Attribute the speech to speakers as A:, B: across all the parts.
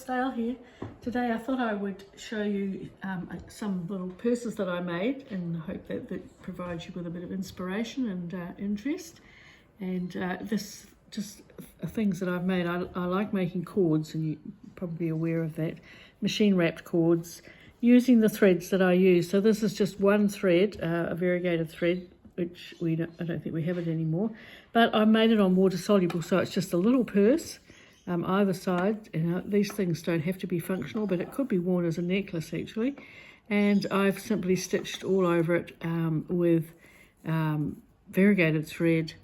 A: it's Dale here. Today I thought I would show you some little purses that I made, and I hope that provides you with a bit of inspiration and interest. And this just things that I've made. I like making cords, and you're probably aware of that. Machine wrapped cords using the threads that I use. So this is just one thread, a variegated thread, which I don't think we have it anymore. But I made it on water soluble, so it's just a little purse. Either side. These things don't have to be functional, but it could be worn as a necklace actually. And I've simply stitched all over it with variegated thread,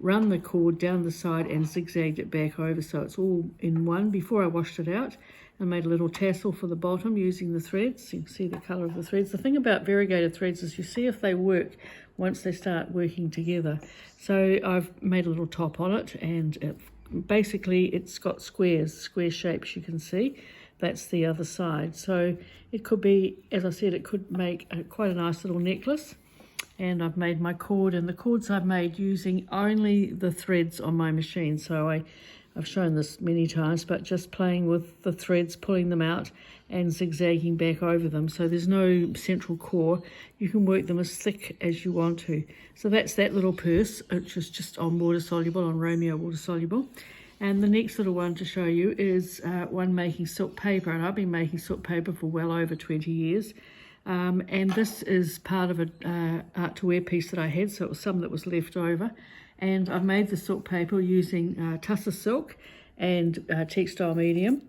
A: run the cord down the side and zigzagged it back over so it's all in one. Before I washed it out, I made a little tassel for the bottom using the threads. You can see the colour of the threads. The thing about variegated threads is you see if they work once they start working together. So I've made a little top on it, and basically it's got square shapes, you can see. That's the other side. So it could be, as I said, it could make quite a nice little necklace. And I've made my cord, and the cords I've made using only the threads on my machine. So I've shown this many times, but just playing with the threads, pulling them out and zigzagging back over them. So there's no central core. You can work them as thick as you want to. So that's that little purse, which is just on water soluble, on Romeo water soluble. And the next little one to show you is one making silk paper. And I've been making silk paper for well over 20 years. And this is part of an art to wear piece that I had, so it was some that was left over. And I've made the silk paper using Tussar silk and textile medium.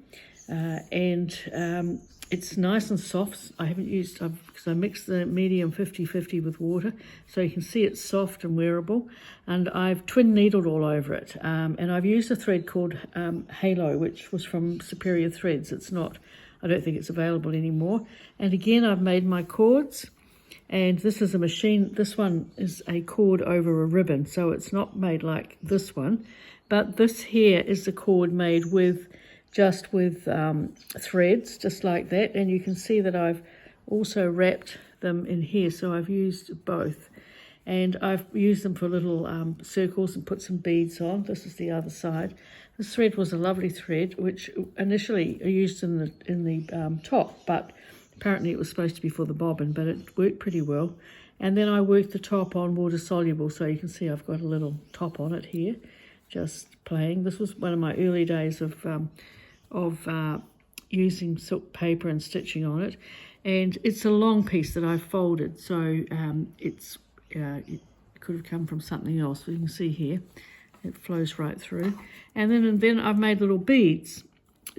A: It's nice and soft. I haven't used, because I mixed the medium 50-50 with water, so you can see it's soft and wearable. And I've twin needled all over it. And I've used a thread called Halo, which was from Superior Threads. It's not, I don't think it's available anymore. And again, I've made my cords. And this is a machine, this one is a cord over a ribbon, so it's not made like this one. But this here is the cord made with threads, just like that. And you can see that I've also wrapped them in here, so I've used both. And I've used them for little circles and put some beads on. This is the other side. This thread was a lovely thread, which initially I used in the top, but apparently it was supposed to be for the bobbin, but it worked pretty well. And then I worked the top on water soluble, so you can see I've got a little top on it here, just playing. This was one of my early days of using silk paper and stitching on it. And it's a long piece that I've folded, so it could have come from something else. You can see here, it flows right through. And then I've made little beads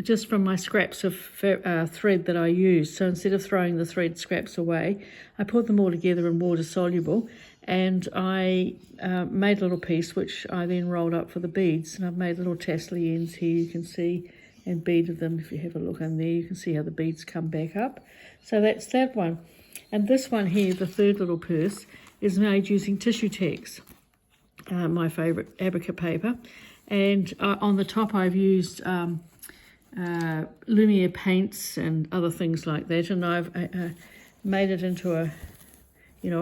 A: just from my scraps of thread that I used. So instead of throwing the thread scraps away, I put them all together in water soluble, and I made a little piece which I then rolled up for the beads. And I've made little tassely ends here, you can see, and beaded them. If you have a look in there, you can see how the beads come back up. So that's that one. And this one here, the third little purse, is made using tissue tacks, my favourite Abaca paper. And on the top I've used Lumiere paints and other things like that, and I've made it into a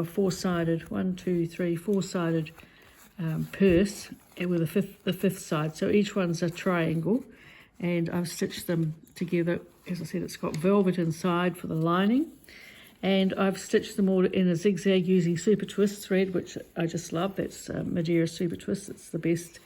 A: four-sided, four-sided purse with the fifth side. So each one's a triangle, and I've stitched them together. As I said, it's got velvet inside for the lining, and I've stitched them all in a zigzag using Super Twist thread, which I just love. That's Madeira Super Twist. It's the best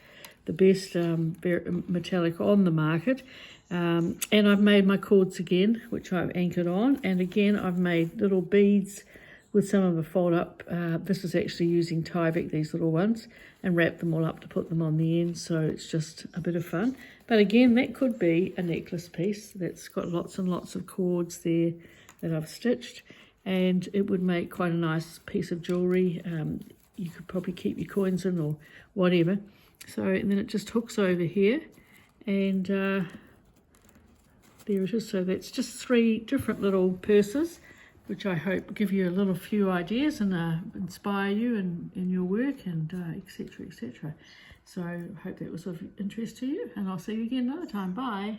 A: metallic on the market. And I've made my cords again, which I've anchored on, and again I've made little beads with some of the fold up. This is actually using Tyvek, these little ones, and wrap them all up to put them on the end, so it's just a bit of fun. But again, that could be a necklace piece that's got lots and lots of cords there that I've stitched, and it would make quite a nice piece of jewellery. You could probably keep your coins in or whatever. So, and then it just hooks over here, and there it is. So that's just 3 different little purses, which I hope give you a little few ideas and inspire you in your work, and etc. etc. So I hope that was of interest to you, and I'll see you again another time. Bye.